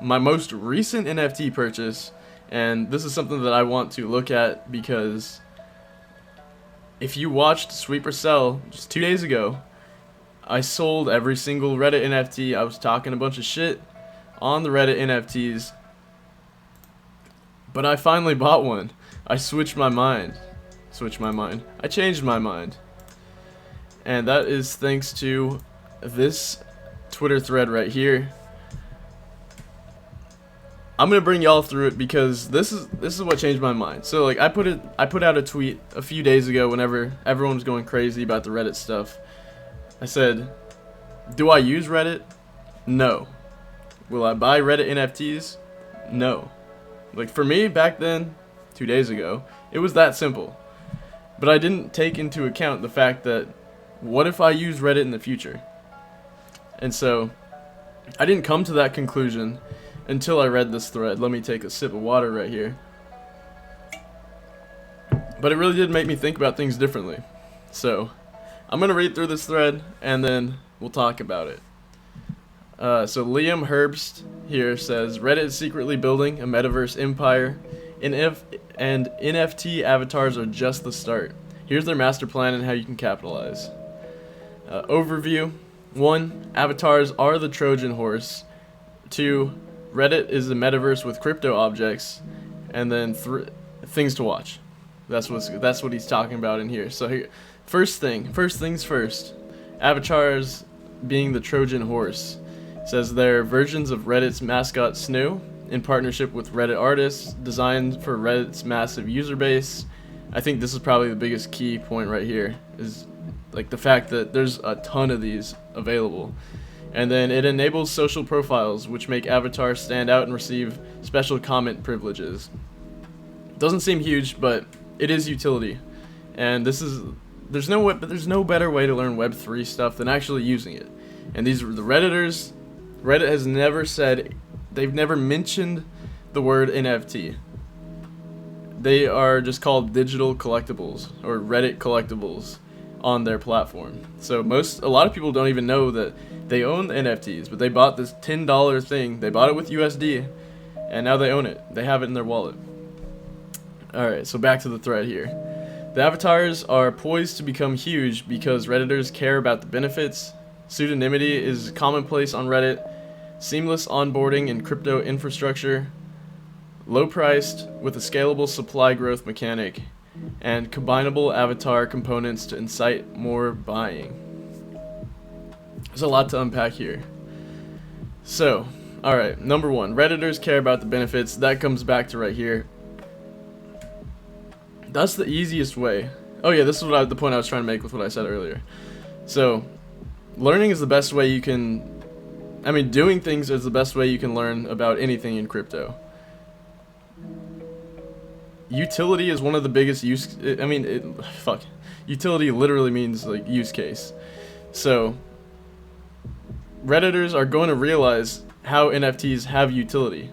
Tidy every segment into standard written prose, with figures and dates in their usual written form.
my most recent NFT purchase, and this is something that I want to look at because if you watched Sweep or Sell just 2 days ago, I sold every single Reddit NFT. I was talking a bunch of shit on the Reddit NFTs, but I finally bought one. I switched my mind. I changed my mind. And that is thanks to this Twitter thread right here. I'm gonna bring y'all through it because this is what changed my mind. So like I put out a tweet a few days ago whenever everyone was going crazy about the Reddit stuff. I said, do I use Reddit? No. Will I buy Reddit NFTs? No. Like for me back then, 2 days ago, it was that simple. But I didn't take into account the fact that what if I use Reddit in the future? And so I didn't come to that conclusion until I read this thread. Let me take a sip of water right here. But it really did make me think about things differently. So I'm going to read through this thread and then we'll talk about it. So Liam Herbst here says, Reddit is secretly building a metaverse empire, and NFT avatars are just the start. Here's their master plan and how you can capitalize. Overview. 1. Avatars are the Trojan horse. 2. Reddit is the metaverse with crypto objects. And then things to watch. That's what he's talking about in here. So here, first things first. Avatars being the Trojan horse. It says they're versions of Reddit's mascot Snoo in partnership with Reddit artists, designed for Reddit's massive user base. I think this is probably the biggest key point right here, is like the fact that there's a ton of these available. And then it enables social profiles, which make avatars stand out and receive special comment privileges. Doesn't seem huge, but it is utility. And there's no better way to learn Web3 stuff than actually using it. And these are the Redditors. Reddit has never said, they've never mentioned the word NFT. They are just called digital collectibles or Reddit collectibles on their platform. So a lot of people don't even know that they own the NFTs, but they bought this $10 thing. They bought it with USD, and now they own it. They have it in their wallet. Alright, so back to the thread here. The avatars are poised to become huge because Redditors care about the benefits. Pseudonymity is commonplace on Reddit. Seamless onboarding and crypto infrastructure. Low priced with a scalable supply growth mechanic. And combinable avatar components to incite more buying. There's a lot to unpack here. So, alright, number 1, Redditors care about the benefits. That comes back to right here. That's the easiest way. Oh yeah, this is the point I was trying to make with what I said earlier. So, learning is the best way you can... doing things is the best way you can learn about anything in crypto. Utility is one of the biggest utility literally means like use case. So Redditors are going to realize how NFTs have utility.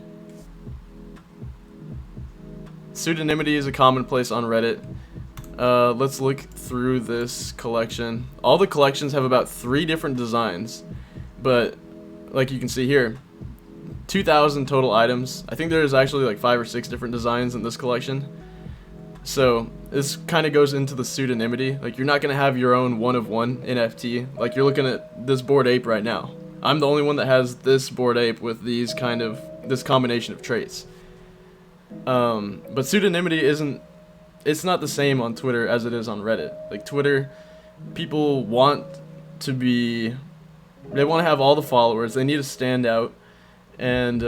Pseudonymity is a commonplace on Reddit. Let's look through this collection. All the collections have about 3 different designs, but like you can see here, 2,000 total items. I think there's actually like 5 or 6 different designs in this collection. So this kind of goes into the pseudonymity. Like you're not going to have your own one-of-one NFT. Like you're looking at this Bored Ape right now. I'm the only one that has this Bored Ape with this combination of traits. But pseudonymity it's not the same on Twitter as it is on Reddit. Like Twitter, people they want to have all the followers. They need to stand out. And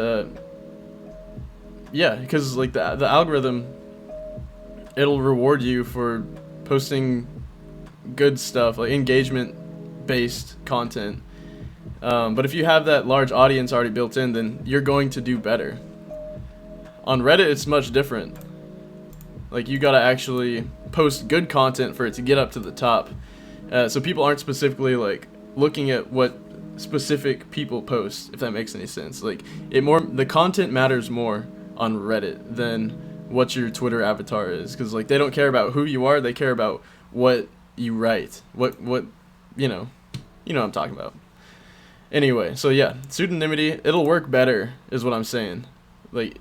because like the algorithm, it'll reward you for posting good stuff, like engagement based content. But if you have that large audience already built in, then you're going to do better. On Reddit, it's much different. Like you gotta actually post good content for it to get up to the top. So people aren't specifically like looking at what specific people post, if that makes any sense. Like the content matters more on Reddit than what your Twitter avatar is, because like they don't care about who you are, they care about what you write, what you know what I'm talking about. Anyway, so yeah, pseudonymity, it'll work better, is what I'm saying. Like,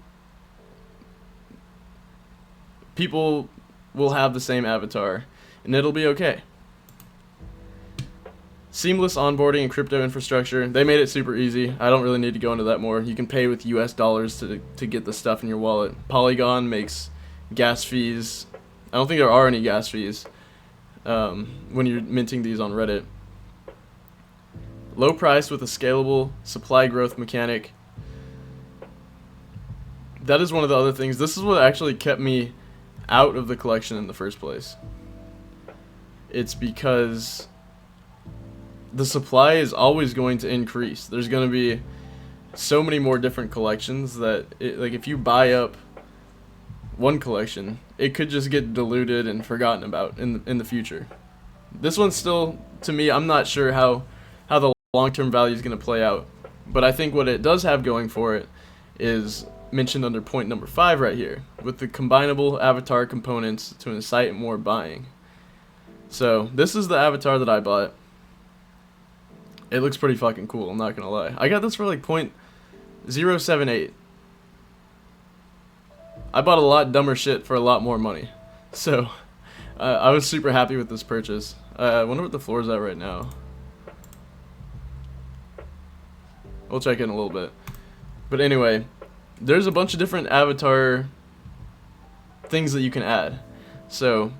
people will have the same avatar, and it'll be okay. Seamless onboarding and crypto infrastructure. They made it super easy. I don't really need to go into that more. You can pay with US dollars to get the stuff in your wallet. Polygon makes gas fees. I don't think there are any gas fees when you're minting these on Reddit. Low price with a scalable supply growth mechanic. That is one of the other things. This is what actually kept me out of the collection in the first place. It's because the supply is always going to increase. There's going to be so many more different collections that like if you buy up one collection, it could just get diluted and forgotten about in the future. This one's still, to me, I'm not sure how the long-term value is going to play out, but I think what it does have going for it is mentioned under point number 5 right here, with the combinable avatar components to incite more buying. So this is the avatar that I bought. It looks pretty fucking cool, I'm not gonna lie. I got this for like .078. I bought a lot dumber shit for a lot more money. So, I was super happy with this purchase. I wonder what the floor is at right now. We'll check in a little bit. But anyway, there's a bunch of different avatar things that you can add. So,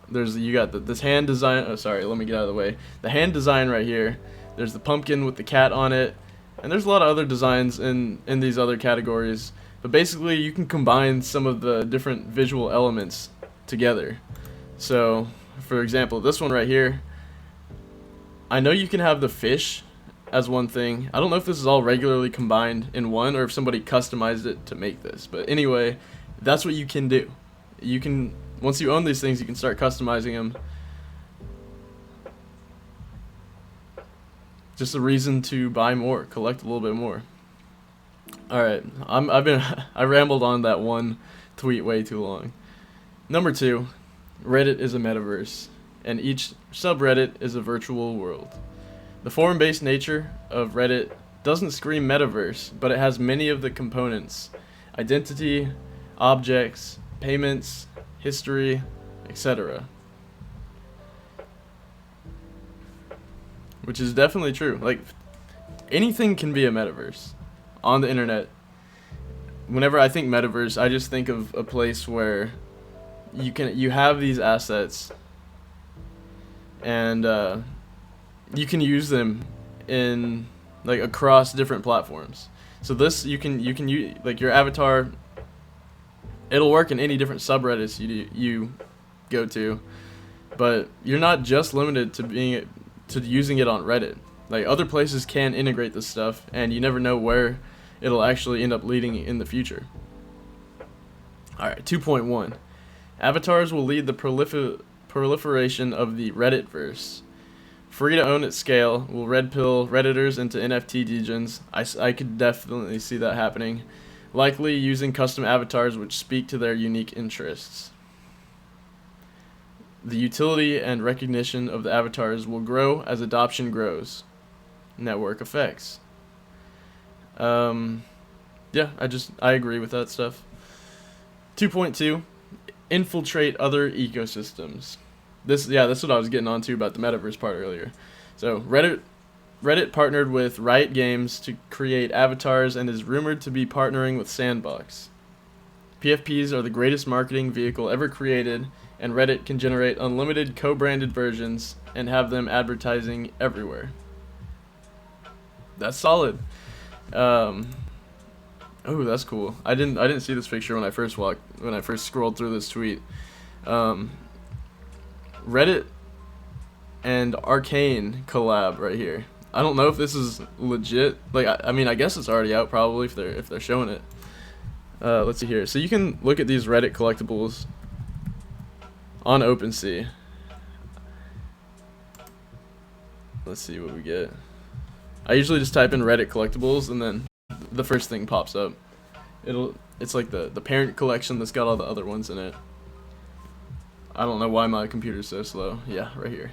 you got this hand design. Oh, sorry, let me get out of the way. The hand design right here. There's the pumpkin with the cat on it, and there's a lot of other designs in these other categories. But basically, you can combine some of the different visual elements together. So, for example, this one right here. I know you can have the fish as one thing. I don't know if this is all regularly combined in one or if somebody customized it to make this. But anyway, that's what you can do. You can, once you own these things, you can start customizing them. Just a reason to buy more, collect a little bit more. All right, I rambled on that one tweet way too long. Number 2, Reddit is a metaverse, and each subreddit is a virtual world. The forum-based nature of Reddit doesn't scream metaverse, but it has many of the components: identity, objects, payments, history, etc. Which is definitely true. Like, anything can be a metaverse on the internet. Whenever I think metaverse, I just think of a place where you have these assets and you can use them in like across different platforms. So this you can use, like, your avatar, it'll work in any different subreddits you go to, but you're not just limited to using it on Reddit. Like, other places can integrate this stuff, and you never know where it'll actually end up leading in the future. Alright, 2.1. Avatars will lead the proliferation of the Redditverse. Free to own at scale, will red pill Redditors into NFT degens. I could definitely see that happening. Likely using custom avatars which speak to their unique interests. The utility and recognition of the avatars will grow as adoption grows. Network effects. Yeah, I agree with that stuff. 2.2, infiltrate other ecosystems. That's what I was getting onto about the metaverse part earlier. So Reddit partnered with Riot Games to create avatars and is rumored to be partnering with Sandbox. PFPs are the greatest marketing vehicle ever created, and Reddit can generate unlimited co-branded versions and have them advertising everywhere. That's solid. Oh, that's cool. I didn't see this picture when I first scrolled through this tweet. Reddit and Arcane collab right here. I don't know if this is legit. Like, I mean, I guess it's already out probably if they're showing it. Let's see here. So you can look at these Reddit collectibles on OpenSea. Let's see what we get. I usually just type in Reddit collectibles and then the first thing pops up. It's like the parent collection that's got all the other ones in it. I don't know why my computer's so slow. Yeah, right here.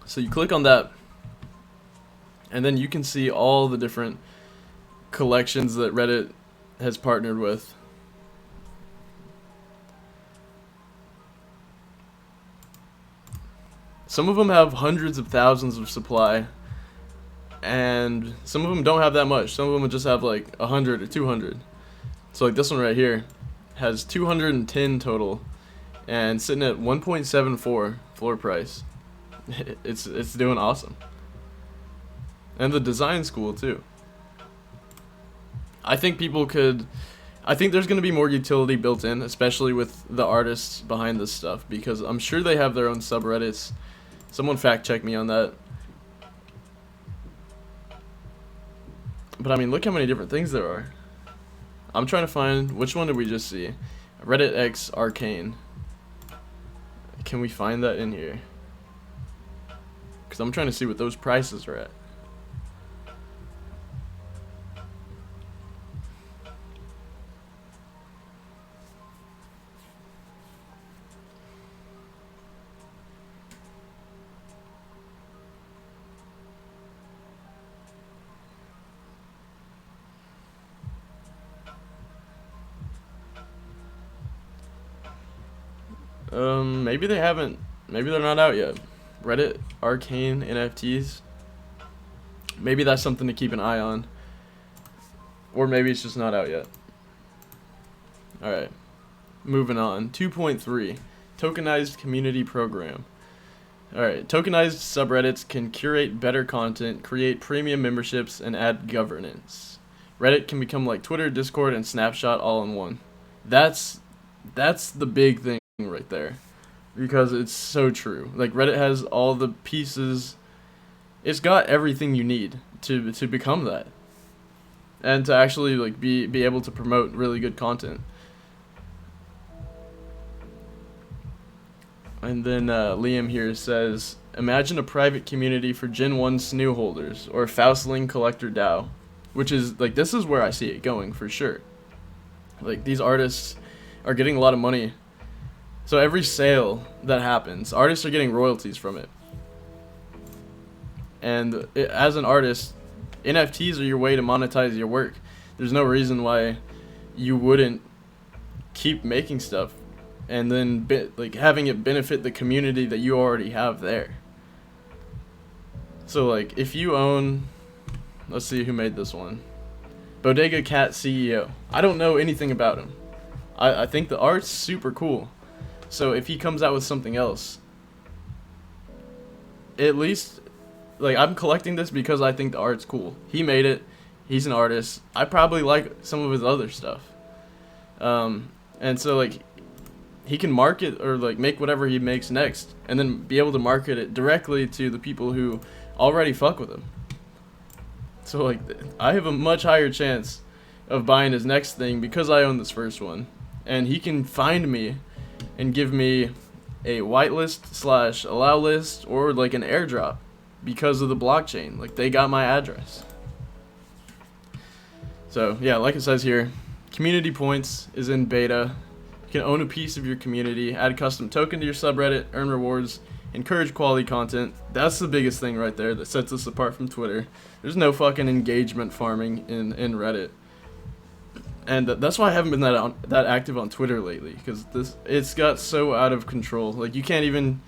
So you click on that, and then you can see all the different collections that Reddit has partnered with. Some of them have hundreds of thousands of supply, and some of them don't have that much. Some of them just have like 100 or 200. So like this one right here has 210 total, and sitting at 1.74 floor price. It's doing awesome, and the design's cool too. I think there's going to be more utility built in, especially with the artists behind this stuff, because I'm sure they have their own subreddits. Someone fact check me on that. But I mean, look how many different things there are. I'm trying to find, which one did we just see? Reddit X Arcane. Can we find that in here? Because I'm trying to see what those prices are at. Maybe they haven't. Maybe they're not out yet. Reddit Arcane NFTs. Maybe that's something to keep an eye on. Or maybe it's just not out yet. Alright. Moving on. 2.3. Tokenized Community Program. Alright. Tokenized subreddits can curate better content, create premium memberships, and add governance. Reddit can become like Twitter, Discord, and Snapchat all in one. That's the big thing right there, because it's so true. Like, Reddit has all the pieces. It's got everything you need to become that, and to actually like be able to promote really good content. And then Liam here says, imagine a private community for Gen 1 SNU holders or Faustling Collector DAO, which is like, this is where I see it going for sure. Like, these artists are getting a lot of money. So every sale that happens, artists are getting royalties from it. And as an artist, NFTs are your way to monetize your work. There's no reason why you wouldn't keep making stuff and then like having it benefit the community that you already have there. So like, if you own, let's see who made this one. Bodega Cat CEO. I don't know anything about him. I think the art's super cool. So if he comes out with something else, at least, like, I'm collecting this because I think the art's cool. He made it. He's an artist. I probably like some of his other stuff. And so like, he can market or like make whatever he makes next, and then be able to market it directly to the people who already fuck with him. So like, I have a much higher chance of buying his next thing because I own this first one, and he can find me and give me a whitelist / allow list or like an airdrop because of the blockchain. Like, they got my address. So yeah, like it says here, community points is in beta. You can own a piece of your community, add a custom token to your subreddit, earn rewards, encourage quality content. That's the biggest thing right there that sets us apart from Twitter. There's no fucking engagement farming in Reddit. And that's why I haven't been that active on Twitter lately, because it's got so out of control. Like, you can't even,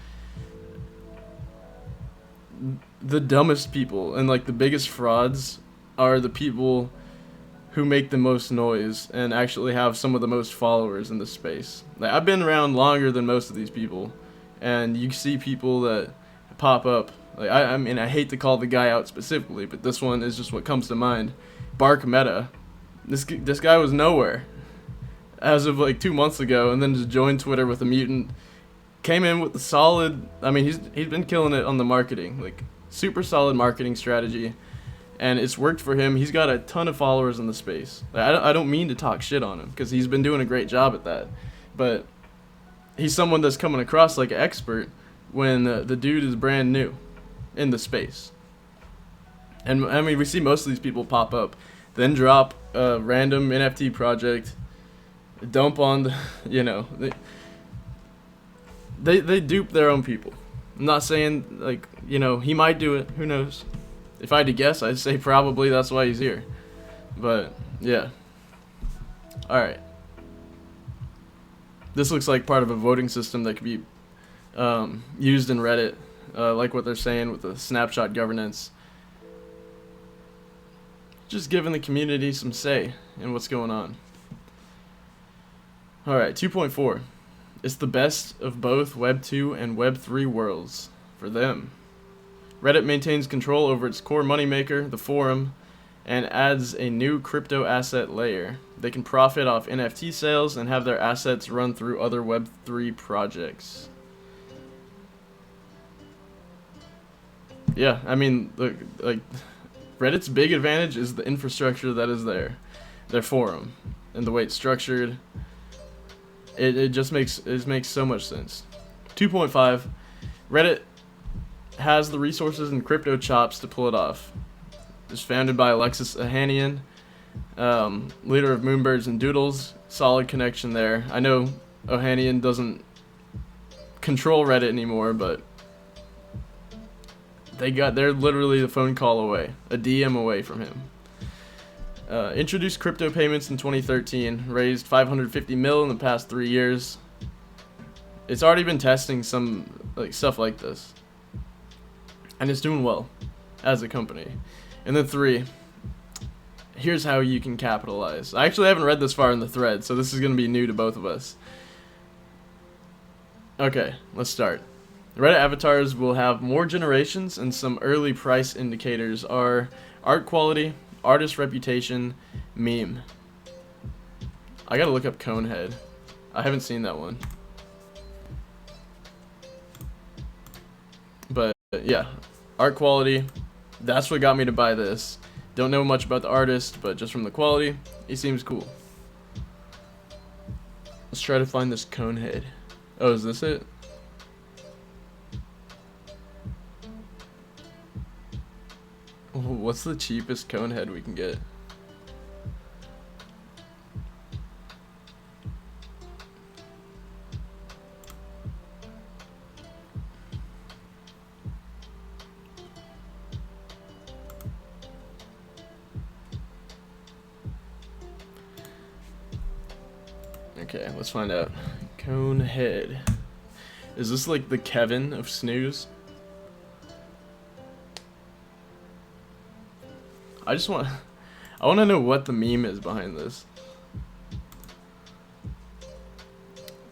the dumbest people and like the biggest frauds are the people who make the most noise and actually have some of the most followers in the space. Like, I've been around longer than most of these people, and you see people that pop up. Like, I mean, I hate to call the guy out specifically, but this one is just what comes to mind. Bark Meta. This guy was nowhere as of like 2 months ago, and then just joined Twitter with a mutant. Came in with the solid. I mean, he's been killing it on the marketing, like super solid marketing strategy, and it's worked for him. He's got a ton of followers in the space. Like, I don't mean to talk shit on him, because he's been doing a great job at that, but he's someone that's coming across like an expert when the dude is brand new in the space. And I mean, we see most of these people pop up, then drop a random NFT project, dump on the, you know, they dupe their own people. I'm not saying, like, you know, he might do it. Who knows? If I had to guess, I'd say probably that's why he's here. But, yeah. Alright. This looks like part of a voting system that could be used in Reddit. Like what they're saying with the snapshot governance. Just giving the community some say in what's going on. Alright, 2.4. It's the best of both Web 2 and Web 3 worlds for them. Reddit maintains control over its core moneymaker, the forum, and adds a new crypto asset layer. They can profit off NFT sales and have their assets run through other Web 3 projects. Yeah, I mean, look, like, Reddit's big advantage is the infrastructure that is there, their forum, and the way it's structured. It just makes so much sense. 2.5, Reddit has the resources and crypto chops to pull it off. It's founded by Alexis Ohanian, leader of Moonbirds and Doodles. Solid connection there. I know Ohanian doesn't control Reddit anymore, but they're literally a phone call away, a DM away from him. Introduced crypto payments in 2013, raised 550 mil in the past 3 years. It's already been testing some stuff like this, and it's doing well as a company. And then 3, here's how you can capitalize. I actually haven't read this far in the thread, so this is going to be new to both of us. Okay, let's start. Reddit avatars will have more generations, and some early price indicators are art quality, artist reputation, meme. I gotta look up Conehead. I haven't seen that one. But yeah, art quality, that's what got me to buy this. Don't know much about the artist, but just from the quality, he seems cool. Let's try to find this Conehead. Oh, is this it? What's the cheapest Conehead we can get? Okay, let's find out. Conehead. Is this like the Kevin of Snooze? I want to know what the meme is behind this.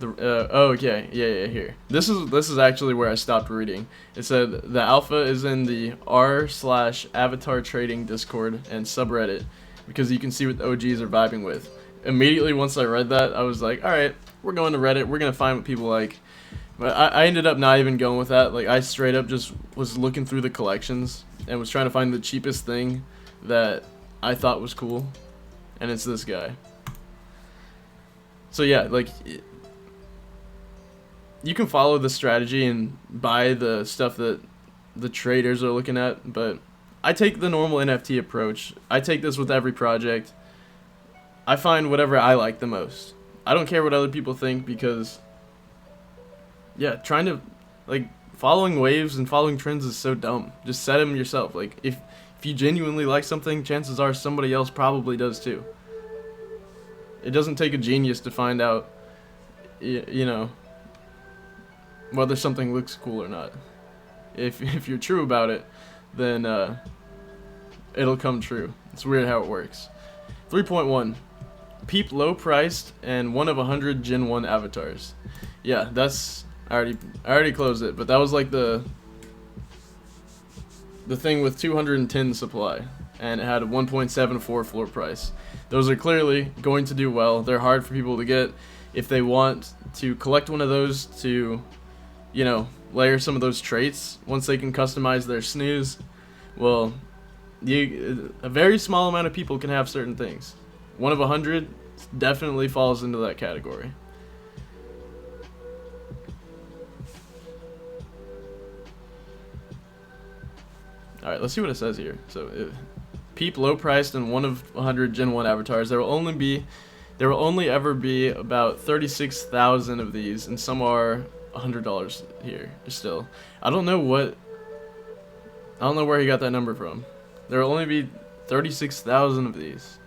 Oh, okay, yeah, here. This is actually where I stopped reading. It said the alpha is in the r/avatar trading Discord and subreddit because you can see what the OGs are vibing with. Immediately once I read that, I was like, all right, we're going to Reddit. We're gonna find what people like. But I ended up not even going with that. Like, I straight up just was looking through the collections and was trying to find the cheapest thing that I thought was cool, and it's this guy. So yeah, like, you can follow the strategy and buy the stuff that the traders are looking at, but I take the normal NFT approach. I take this with every project. I find whatever I like the most. I don't care what other people think, because yeah, trying to, like, following waves and following trends is so dumb. Just set them yourself. Like, if you genuinely like something, chances are somebody else probably does too. It doesn't take a genius to find out, you know, whether something looks cool or not. If you're true about it, then it'll come true. It's weird how it works. 3.1. Peep low priced and 1 of 100 Gen 1 avatars. Yeah, that's I already closed it, but that was like the thing with 210 supply, and it had a 1.74 floor price. Those are clearly going to do well. They're hard for people to get. If they want to collect one of those to, you know, layer some of those traits once they can customize their snooze, well, a very small amount of people can have certain things. 1 of 100 definitely falls into that category. Alright, let's see what it says here. So, peep low priced and 1 of 100 Gen 1 avatars. There will only ever be about 36,000 of these, and some are $100 here still. I don't know where he got that number from. There will only be 36,000 of these.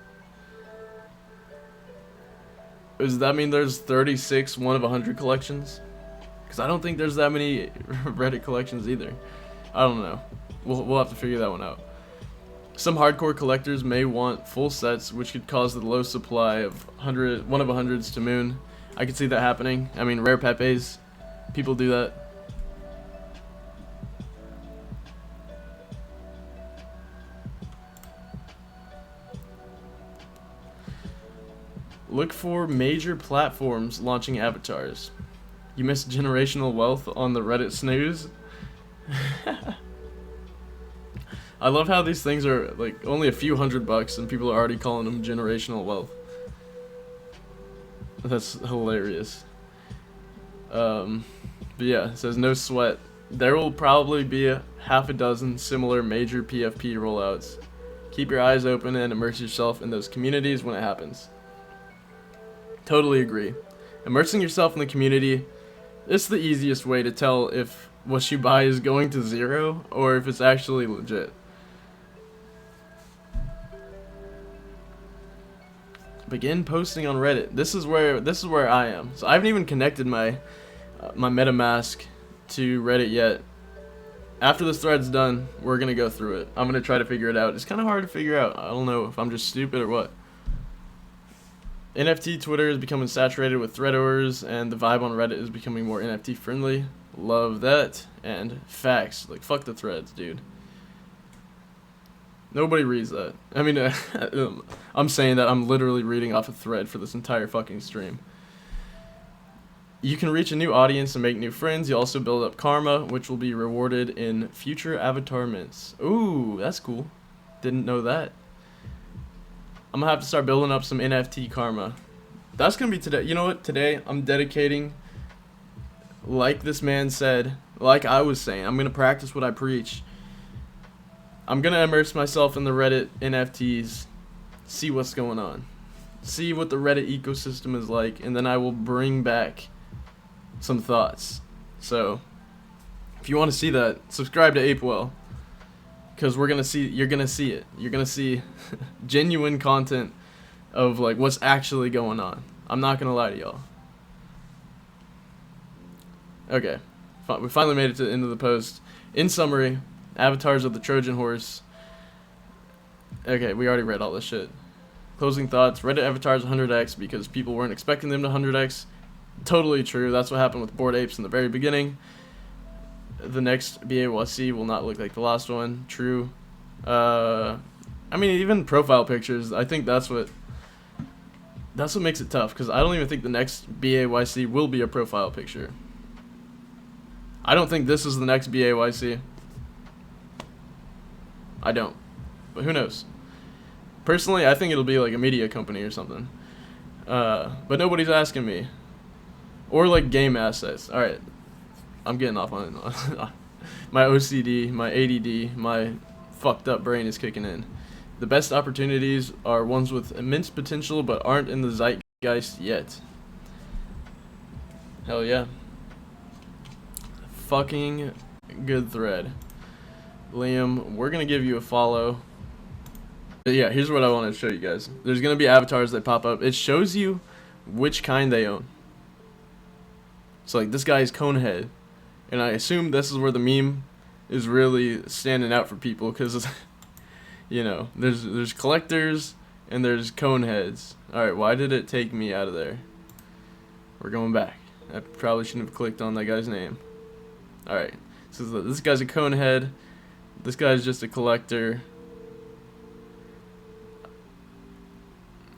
Does that mean there's 36 one of 100 collections? Because I don't think there's that many Reddit collections either. I don't know. We'll have to figure that one out. Some hardcore collectors may want full sets, which could cause the low supply of one of 100s to moon. I could see that happening. I mean, rare Pepes, people do that. Look for major platforms launching avatars. You missed generational wealth on the Reddit snooze. I love how these things are like only a few $100 and people are already calling them generational wealth. That's hilarious. But yeah, it says no sweat. There will probably be a half a dozen similar major PFP rollouts. Keep your eyes open and immerse yourself in those communities when it happens. Totally agree. Immersing yourself in the community, it's the easiest way to tell if what you buy is going to zero or if it's actually legit. Begin posting on Reddit. This is where I am. So I haven't even connected my MetaMask to Reddit yet. After this thread's done, we're gonna go through it. I'm gonna try to figure it out. It's kind of hard to figure out. I don't know if I'm just stupid or what. NFT Twitter is becoming saturated with threaders, and the vibe on Reddit is becoming more NFT friendly. Love that. And facts. Like, fuck the threads, dude. Nobody reads that. I mean, I'm saying that I'm literally reading off a thread for this entire fucking stream. You can reach a new audience and make new friends. You also build up karma, which will be rewarded in future avatar mints. Ooh, that's cool. Didn't know that. I'm gonna have to start building up some NFT karma. That's gonna be today. You know what? Today, I'm dedicating, like this man said, like I was saying, I'm gonna practice what I preach. I'm gonna immerse myself in the Reddit NFTs, see what's going on, see what the Reddit ecosystem is like, and then I will bring back some thoughts. So, if you want to see that, subscribe to Apewell, because you're gonna see it. You're gonna see genuine content of like what's actually going on. I'm not gonna lie to y'all. Okay, we finally made it to the end of the post. In summary, avatars of the Trojan horse. Okay, we already read all this shit. Closing thoughts. Reddit avatars 100x because people weren't expecting them to 100x. Totally true. That's what happened with Bored Apes in the very beginning. The next BAYC will not look like the last one. True. I mean, even profile pictures. I think that's what makes it tough, because I don't even think the next BAYC will be a profile picture. I don't think this is the next BAYC. I don't. But who knows? Personally, I think it'll be like a media company or something. But nobody's asking me. Or like game assets. Alright. I'm getting off on my OCD, my ADD, my fucked up brain is kicking in. The best opportunities are ones with immense potential but aren't in the zeitgeist yet. Hell yeah. Fucking good thread. Liam, we're gonna give you a follow. But yeah, here's what I want to show you guys. There's gonna be avatars that pop up. It shows you which kind they own. So like this guy is Conehead, and I assume this is where the meme is really standing out for people, because you know, there's collectors and there's Coneheads. All right, why did it take me out of there? We're going back. I probably shouldn't have clicked on that guy's name. All right, so this guy's a Conehead. This guy's just a collector.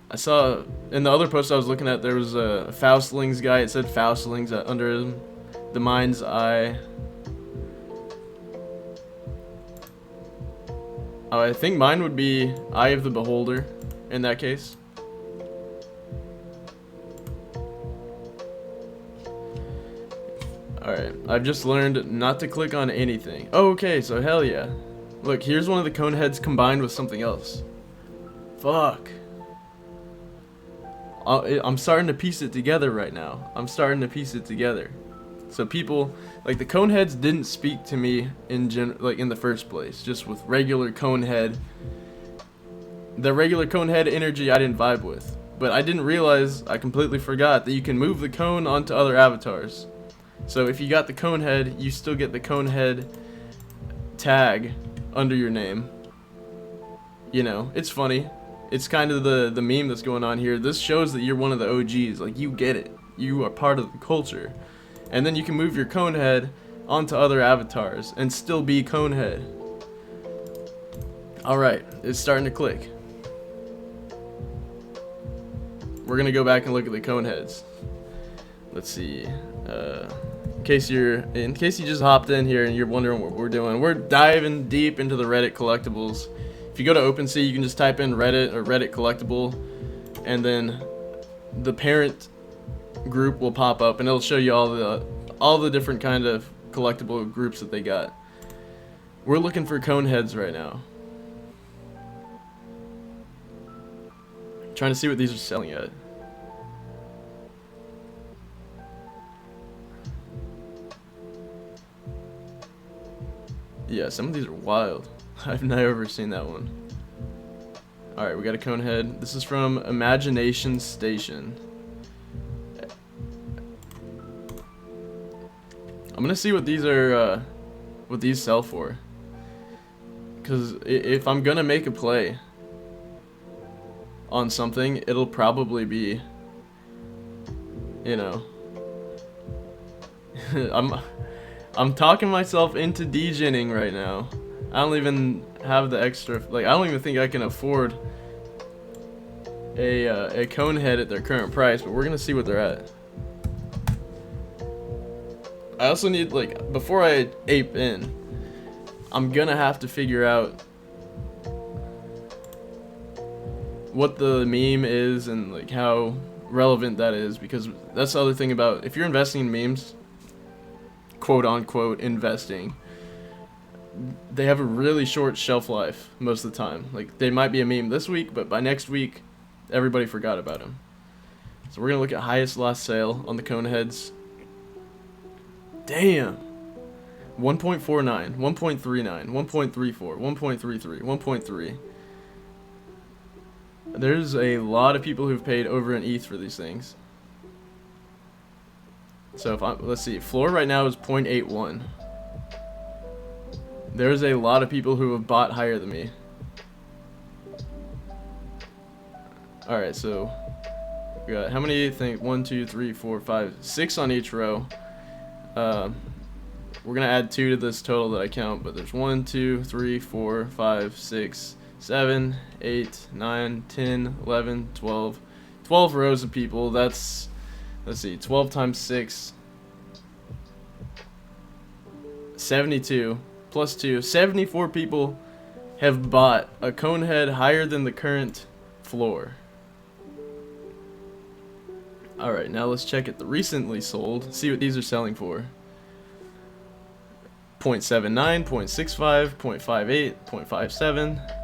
I saw in the other post I was looking at, there was a Faustlings guy. It said Faustlings under the mind's eye. I think mine would be Eye of the Beholder in that case. Alright, I've just learned not to click on anything. Oh, okay, so hell yeah. Look, here's one of the Coneheads combined with something else. Fuck. I'm starting to piece it together right now. I'm starting to piece it together. So people like the Coneheads didn't speak to me in in the first place. Just with regular Conehead, the regular Conehead energy I didn't vibe with. But I didn't realize, I completely forgot that you can move the cone onto other avatars. So if you got the Conehead, you still get the Conehead tag under your name. You know, it's funny. It's kind of the meme that's going on here. This shows that you're one of the OGs. Like, you get it. You are part of the culture. And then you can move your Conehead onto other avatars and still be Conehead. Alright, it's starting to click. We're gonna go back and look at the Coneheads. Let's see. In case you just hopped in here and you're wondering what we're doing, we're diving deep into the Reddit collectibles. If you go to OpenSea, you can just type in Reddit or Reddit collectible, and then the parent group will pop up and it'll show you all the different kind of collectible groups that they got. We're looking for Coneheads right now. Trying to see what these are selling at. Yeah, some of these are wild. I've never seen that one. Alright, we got a Conehead. This is from Imagination Station. I'm gonna see what these are, what these sell for. Cause if I'm gonna make a play on something, it'll probably be, you know, I'm talking myself into degening right now. I don't even have the extra, like, I don't even think I can afford a Conehead at their current price, but we're gonna see what they're at. I also need, like, before I ape in, I'm gonna have to figure out what the meme is and, like, how relevant that is, because that's the other thing about, if you're investing in memes, quote unquote investing, they have a really short shelf life most of the time. Like, they might be a meme this week, but by next week everybody forgot about them. So we're gonna look at highest last sale on the Coneheads. Damn. 1.49, 1.39, 1.34, 1.33, 1.3. There's a lot of people who've paid over an ETH for these things. So if let's see, floor right now is 0.81. There's a lot of people who have bought higher than me. Alright, so we got how many things? 1, 2, 3, 4, 5, 6 on each row. We're gonna add 2 to this total that I count, but there's 1, 2, 3, 4, 5, 6, 7, 8, 9, 10, 11, 12. 12 rows of people. That's, let's see, 12 times 6. 72 plus 2. 74 people have bought a Conehead higher than the current floor. Alright, now let's check at the recently sold, see what these are selling for. 0.79, 0.65, 0.58, 0.57.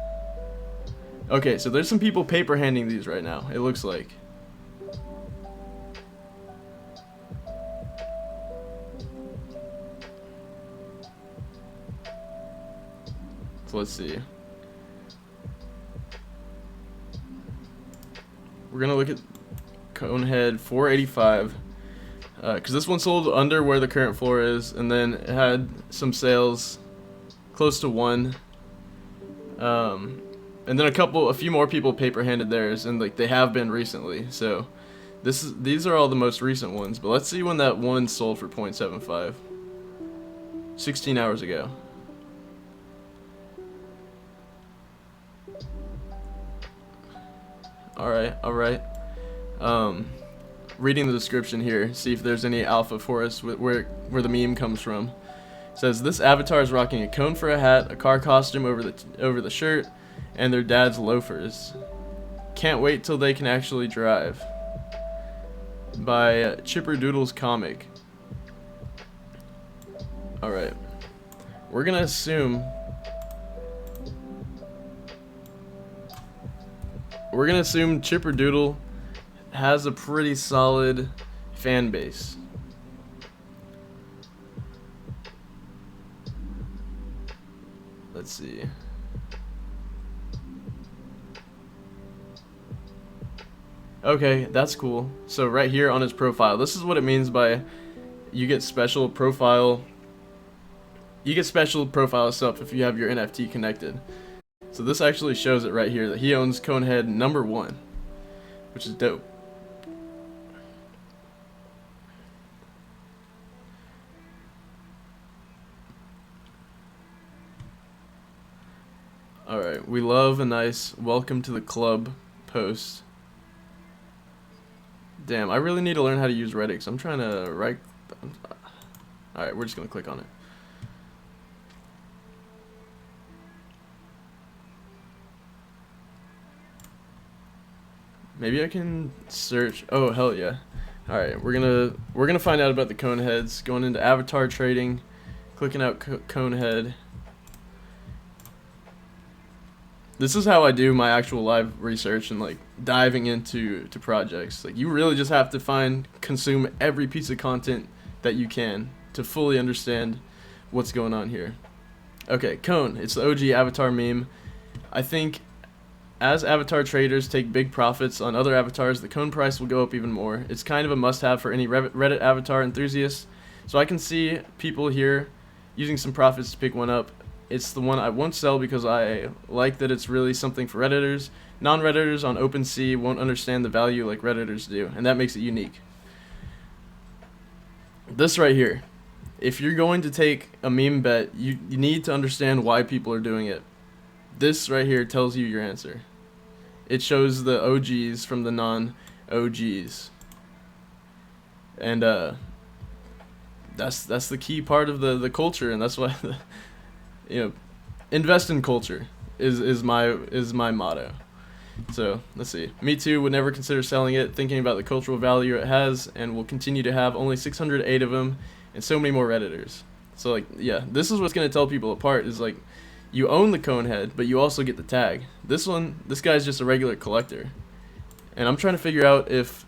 Okay, so there's some people paper handing these right now, it looks like. So let's see. We're gonna look at Conehead 485, because this one sold under where the current floor is, and then it had some sales close to 1. And then a few more people paper handed theirs, and like they have been recently. So these are all the most recent ones. But let's see when that one sold for 0.75. 16 hours ago. Alright. Reading the description here, see if there's any alpha for us where the meme comes from. It says this avatar is rocking a cone for a hat, a car costume over the shirt, and their dad's loafers. Can't wait till they can actually drive. By Chipper Doodle's comic. Alright. We're gonna assume Chipper Doodle has a pretty solid fan base. see. Okay, that's cool. So right here on his profile, this is what it means by you get special profile. You get special profile stuff if you have your NFT connected. So this actually shows it right here that he owns Conehead number 1, which is dope. Alright, we love a nice welcome to the club post. Damn, I really need to learn how to use Reddit, 'cause I'm trying to write. Alright, we're just gonna click on it. Maybe I can search. Oh, hell yeah. Alright, we're gonna find out about the Coneheads, going into avatar trading, clicking out Conehead. This is how I do my actual live research and like diving into projects. Like you really just have to consume every piece of content that you can to fully understand what's going on here. Okay, Cone. It's the OG avatar meme. I think as avatar traders take big profits on other avatars, the Cone price will go up even more. It's kind of a must-have for any Reddit avatar enthusiast. So I can see people here using some profits to pick one up. It's the one I won't sell because I like that it's really something for Redditors. Non-Redditors on OpenSea won't understand the value like Redditors do, and that makes it unique. This right here. If you're going to take a meme bet, you need to understand why people are doing it. This right here tells you your answer. It shows the OGs from the non-OGs. And that's the key part of the culture, and that's why you know, invest in culture is my motto. So let's see. Me too would never consider selling it, thinking about the cultural value it has, and will continue to have only 608 of them, and so many more Redditors. So like, yeah, this is what's gonna tell people apart is like, you own the Conehead, but you also get the tag. This guy's just a regular collector, and I'm trying to figure out if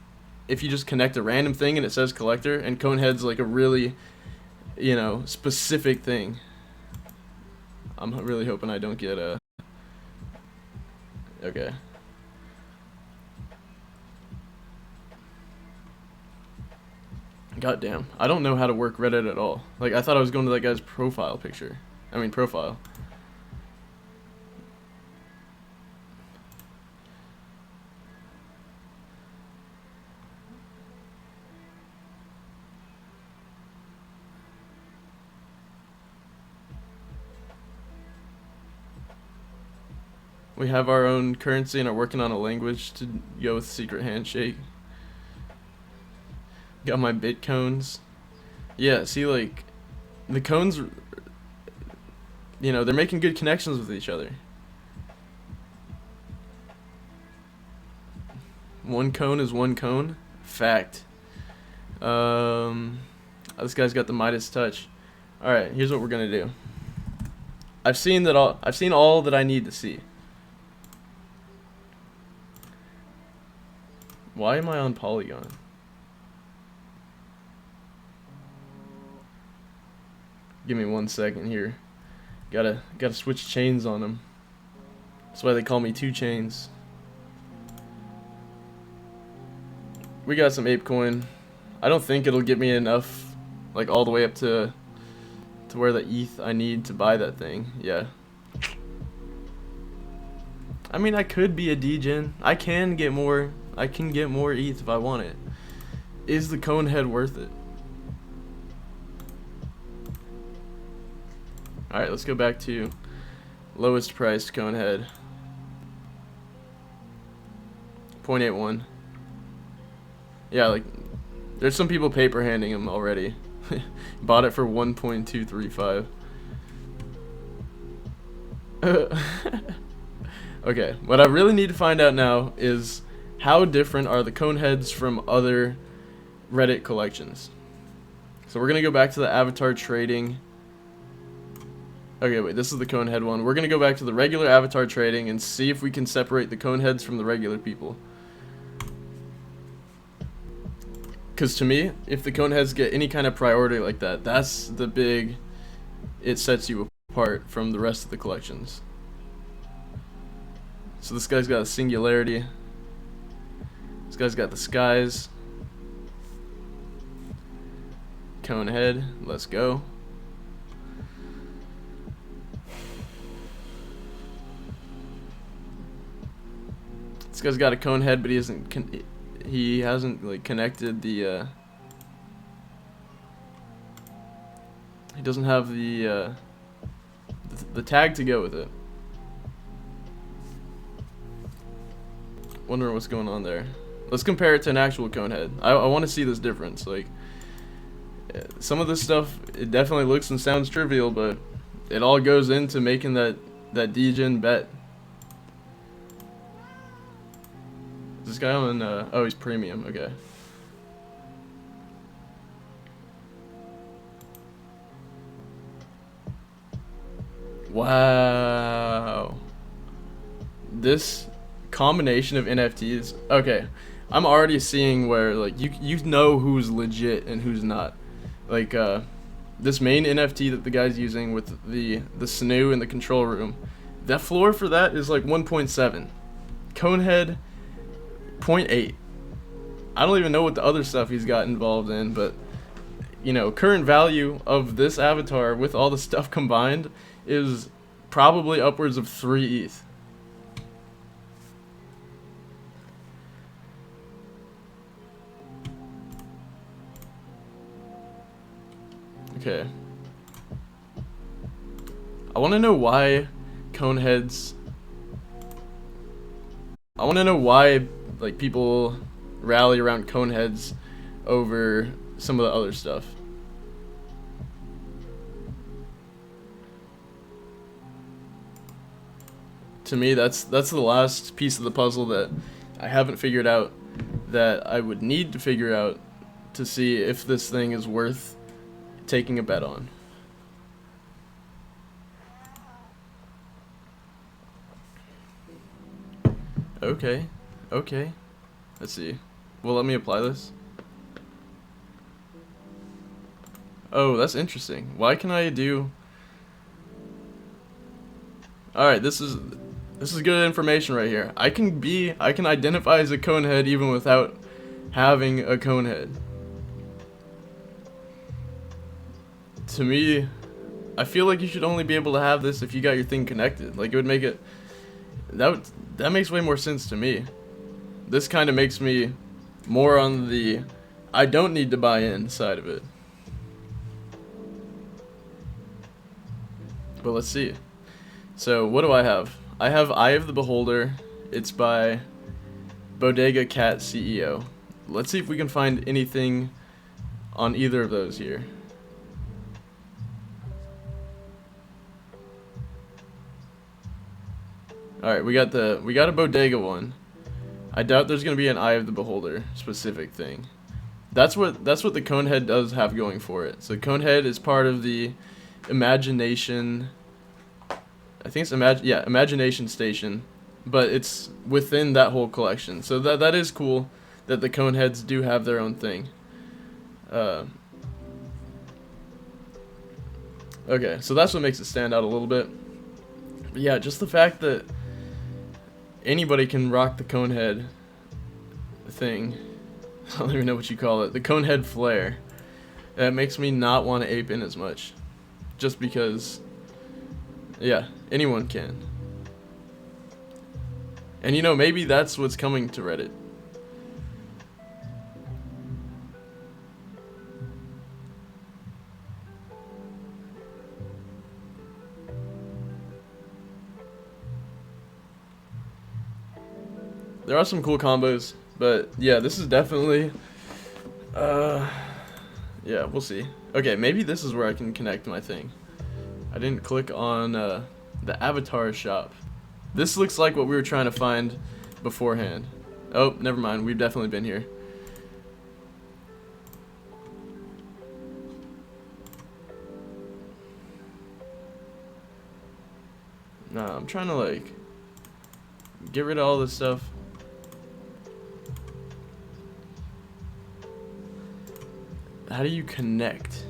you just connect a random thing and it says collector, and Conehead's like a really, specific thing. I'm really hoping I don't get a... Okay. God damn. I don't know how to work Reddit at all. Like, I thought I was going to that guy's profile. We have our own currency and are working on a language to go with secret handshake. Got my Bitcoins. Yeah, see, like, the cones, they're making good connections with each other. One cone is one cone. Fact. This guy's got the Midas touch. Alright, here's what we're gonna do. I've seen all that I need to see. Why am I on Polygon? Give me 1 second here. Gotta switch chains on them. That's why they call me 2 chains. We got some ApeCoin. I don't think it'll get me enough, like all the way up to where the ETH I need to buy that thing. Yeah. I mean, I could be a degen. I can get more ETH if I want it. Is the Conehead worth it? Alright, let's go back to lowest priced Conehead. 0.81. Yeah, like, there's some people paper handing them already. Bought it for 1.235. Okay, what I really need to find out now is how different are the Coneheads from other Reddit collections. So we're gonna go back to the avatar trading. Okay, wait, this is the Conehead one. We're gonna go back to the regular avatar trading and see if we can separate the Coneheads from the regular people. Because to me, if the Coneheads get any kind of priority like that, that's the big... It sets you apart from the rest of the collections. So this guy's got a singularity. This guy's got the skies. Cone head. Let's go. This guy's got a cone head, but he hasn't like connected the. He doesn't have the tag to go with it. Wondering what's going on there. Let's compare it to an actual cone head. I want to see this difference. Like, some of this stuff, it definitely looks and sounds trivial, but it all goes into making that degen bet. Is this guy on? Oh, he's premium. Okay. Wow. This combination of NFTs. Okay, I'm already seeing where like you know who's legit and who's not. Like this main NFT that the guy's using with the snoo in the control room. That floor for that is like 1.7. Conehead 0.8. I don't even know what the other stuff he's got involved in, but you know, current value of this avatar with all the stuff combined is probably upwards of 3 ETH. Okay. I want to know why Coneheads. I want to know why like people rally around Coneheads over some of the other stuff. To me, that's the last piece of the puzzle that I haven't figured out, that I would need to figure out to see if this thing is worth taking a bet on. Okay. Let's see. Well, let me apply this. Oh, that's interesting. Why can I do... Alright, this is good information right here. I can identify as a conehead even without having a conehead. To me, I feel like you should only be able to have this if you got your thing connected. Like, it would make it... That makes way more sense to me. This kind of makes me more on the I don't need to buy in side of it. But let's see. So, what do I have? I have Eye of the Beholder. It's by Bodega Cat CEO. Let's see if we can find anything on either of those here. Alright, we got a Bodega one. I doubt there's gonna be an Eye of the Beholder specific thing. That's what the Conehead does have going for it. So Conehead is part of the Imagination. I think it's Imagination Station, but it's within that whole collection. So that is cool that the Coneheads do have their own thing. Okay, so that's what makes it stand out a little bit. But yeah, just the fact that anybody can rock the Conehead thing. I don't even know what you call it. The Conehead flare. That makes me not want to ape in as much. Just because, yeah, anyone can. And you know, maybe that's what's coming to Reddit. There are some cool combos, but yeah, this is definitely, yeah, we'll see. Okay, maybe this is where I can connect my thing. I didn't click on the avatar shop. This looks like what we were trying to find beforehand. Oh, never mind, we've definitely been here. Nah, I'm trying to like get rid of all this stuff. How do you connect?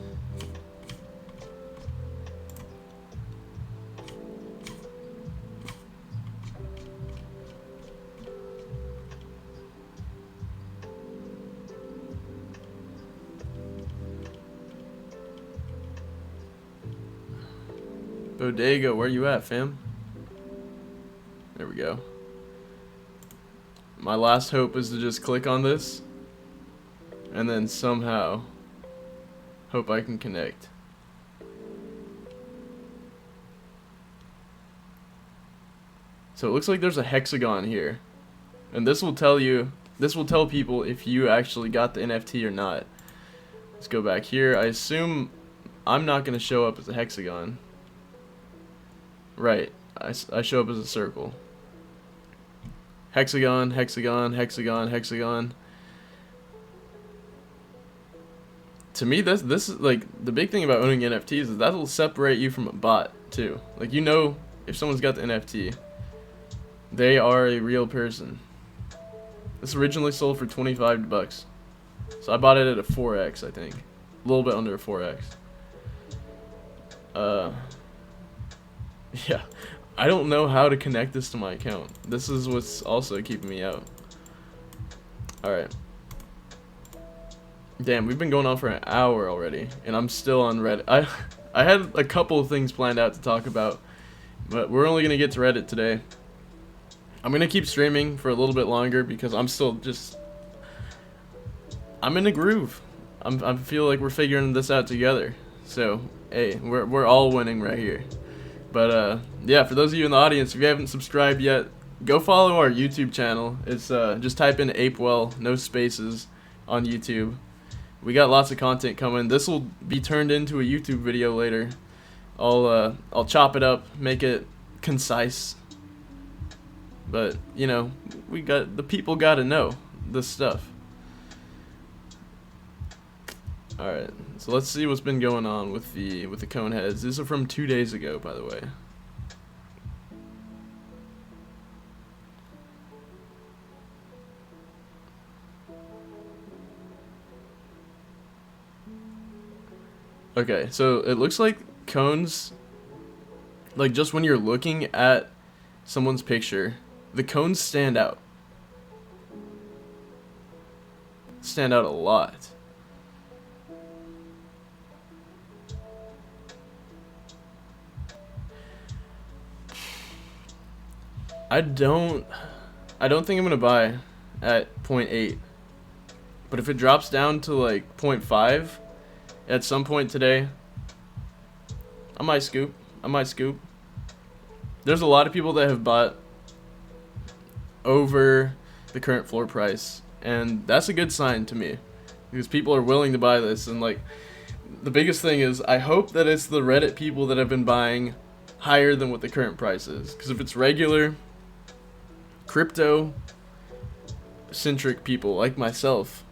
Bodega, where you at, fam? There we go. My last hope is to just click on this and then somehow hope I can connect. So it looks like there's a hexagon here. And this will tell people if you actually got the NFT or not. Let's go back here. I assume I'm not going to show up as a hexagon. Right. I show up as a circle. Hexagon, hexagon, hexagon, hexagon. To me, this is like the big thing about owning NFTs is that'll separate you from a bot too. Like, you know, if someone's got the NFT, they are a real person. This originally sold for $25, so I bought it at a 4x, I think, a little bit under a 4x. Yeah, I don't know how to connect this to my account. This is what's also keeping me out. All right. Damn, we've been going on for an hour already, and I'm still on Reddit. I had a couple of things planned out to talk about, but we're only gonna get to Reddit today. I'm gonna keep streaming for a little bit longer because I'm still I'm in a groove. I feel like we're figuring this out together. So hey, we're all winning right here. But yeah, for those of you in the audience, if you haven't subscribed yet, go follow our YouTube channel. It's just type in Apewell, no spaces, on YouTube. We got lots of content coming. This will be turned into a YouTube video later. I'll chop it up, make it concise. But, you know, the people gotta know this stuff. Alright, so let's see what's been going on with the cone heads. These are from 2 days ago, by the way. Okay, so it looks like cones, like just when you're looking at someone's picture, the cones stand out. Stand out a lot. I don't think I'm gonna buy at 0.8. But if it drops down to like 0.5 at some point today, I might scoop. There's a lot of people that have bought over the current floor price, and that's a good sign to me because people are willing to buy this. And like, the biggest thing is I hope that it's the Reddit people that have been buying higher than what the current price is, because if it's regular crypto centric people like myself,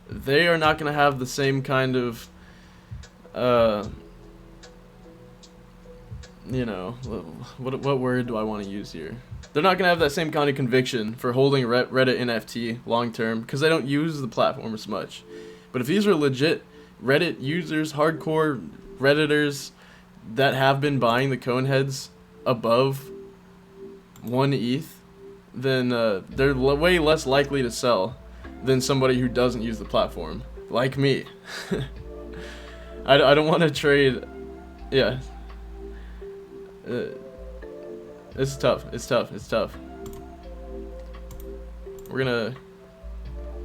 they are not going to have the same kind of you know, what word do I want to use here? They're not going to have that same kind of conviction for holding Reddit NFT long term because they don't use the platform as much. But if these are legit Reddit users, hardcore Redditors that have been buying the cone heads above 1 ETH, then they're way less likely to sell than somebody who doesn't use the platform, like me. I don't want to trade. Yeah. It's tough. We're gonna.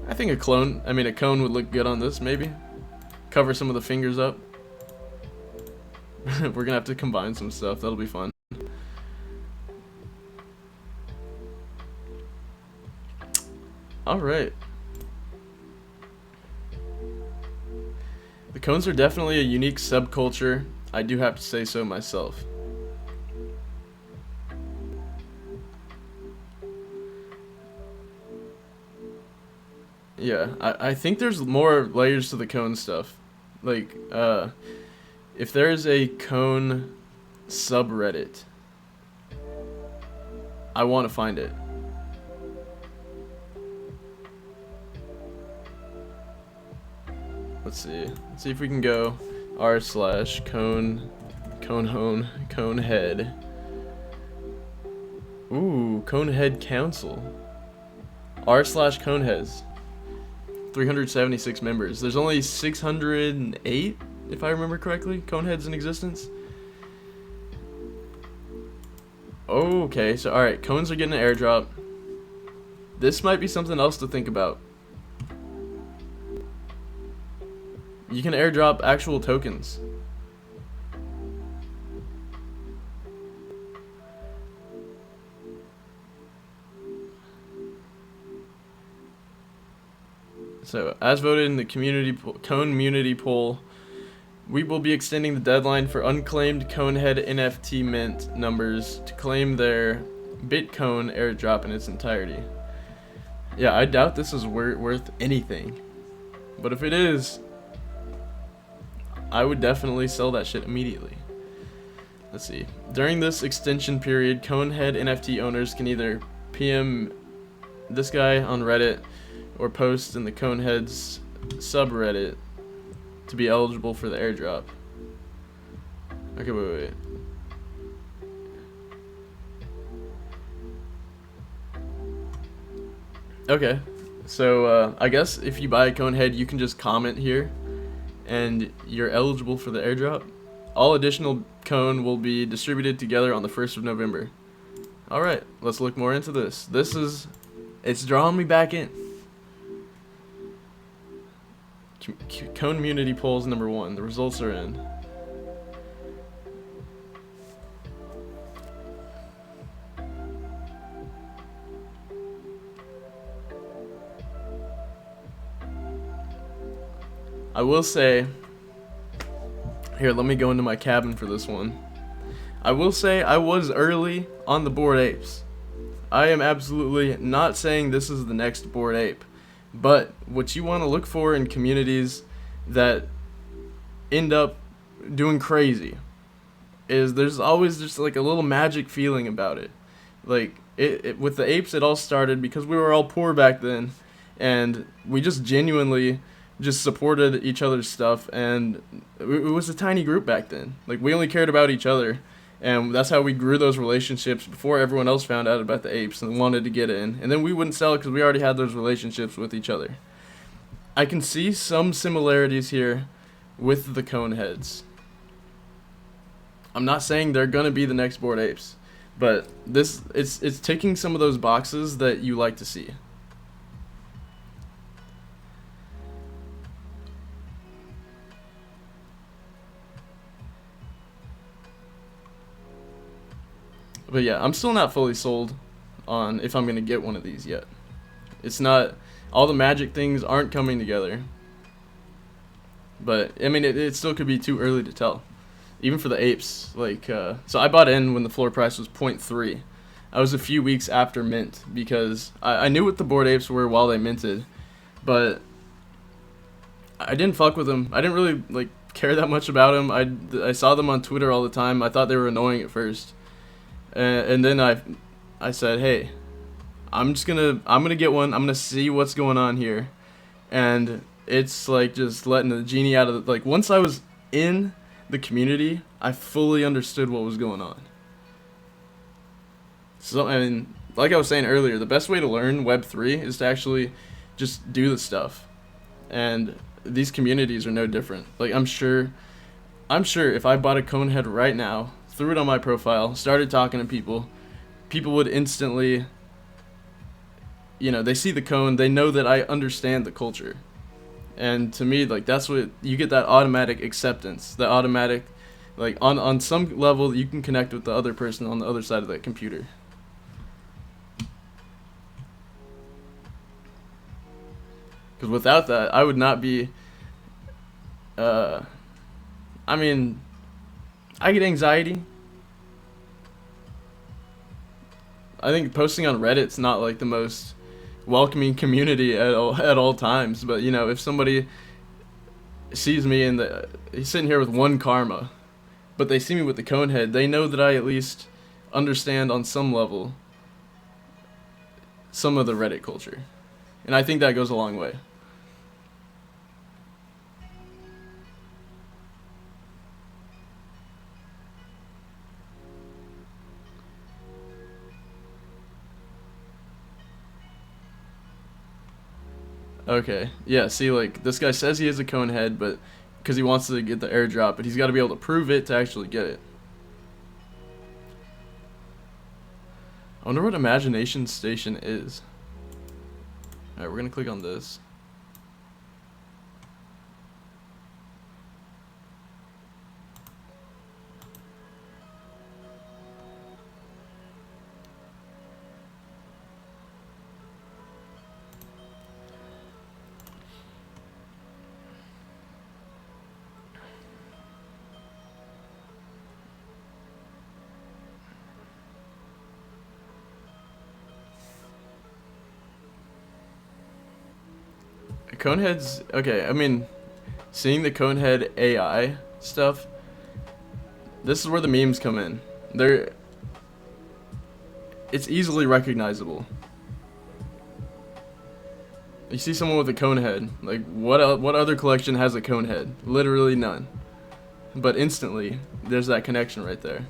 I think a cone would look good on this, maybe. Cover some of the fingers up. We're gonna have to combine some stuff. That'll be fun. Alright. The cones are definitely a unique subculture. I do have to say so myself. Yeah, I think there's more layers to the cone stuff. Like, if there's a cone subreddit, I want to find it. Let's see if we can go r/conehead. Ooh, Conehead Council. r/coneheads. 376 members. There's only 608, if I remember correctly, coneheads in existence. Okay, so alright, cones are getting an airdrop. This might be something else to think about. You can airdrop actual tokens. So, as voted in the cone community poll, we will be extending the deadline for unclaimed Conehead NFT mint numbers to claim their Bitcone airdrop in its entirety. Yeah, I doubt this is worth anything. But if it is, I would definitely sell that shit immediately. Let's see. During this extension period, Conehead NFT owners can either PM this guy on Reddit or post in the Coneheads subreddit to be eligible for the airdrop. Okay, wait. Okay, so I guess if you buy a Conehead, you can just comment here, and you're eligible for the airdrop. All additional Cone will be distributed together on the 1st of November. Alright, let's look more into this. It's drawing me back in. Cone community polls number 1. The results are in. I will say, here, let me go into my cabin for this one. I will say I was early on the Bored Apes. I am absolutely not saying this is the next Bored Ape, but what you want to look for in communities that end up doing crazy is there's always just like a little magic feeling about it. Like with the apes, it all started because we were all poor back then, and we just genuinely just supported each other's stuff, and it was a tiny group back then. Like, we only cared about each other, and that's how we grew those relationships before everyone else found out about the apes and wanted to get in. And then we wouldn't sell because we already had those relationships with each other. I can see some similarities here with the Coneheads. I'm not saying they're gonna be the next Bored Apes, but it's ticking some of those boxes that you like to see. But yeah, I'm still not fully sold on if I'm going to get one of these yet. It's not, all the magic things aren't coming together. But, I mean, it still could be too early to tell. Even for the apes, like, so I bought in when the floor price was 0.3. I was a few weeks after mint because I knew what the Bored Apes were while they minted, but I didn't fuck with them. I didn't really, like, care that much about them. I saw them on Twitter all the time. I thought they were annoying at first. And then I said, hey, I'm gonna get one. I'm gonna see what's going on here, and it's like just letting the genie out of the, like, once I was in the community, I fully understood what was going on. So, I mean, like I was saying earlier, the best way to learn Web3 is to actually just do the stuff, and these communities are no different. Like, I'm sure if I bought a Conehead right now, threw it on my profile, started talking to people would instantly, they see the cone, they know that I understand the culture. And to me, like, that's what, you get that automatic acceptance, that automatic, like, on some level, you can connect with the other person on the other side of that computer. Because without that, I would not be, I mean, I get anxiety. I think posting on Reddit's not like the most welcoming community at all times, but if somebody sees me and he's sitting here with one karma, but they see me with the Conehead, they know that I at least understand on some level some of the Reddit culture. And I think that goes a long way. Okay, yeah, see, like, this guy says he is a Conehead, but because he wants to get the airdrop, but he's got to be able to prove it to actually get it. I wonder what Imagination Station is. Alright, we're gonna click on this. Conehead's okay. I mean, seeing the Conehead AI stuff, this is where the memes come in. It's easily recognizable. You see someone with a Conehead, like what other collection has a Conehead? Literally none. But instantly, there's that connection right there.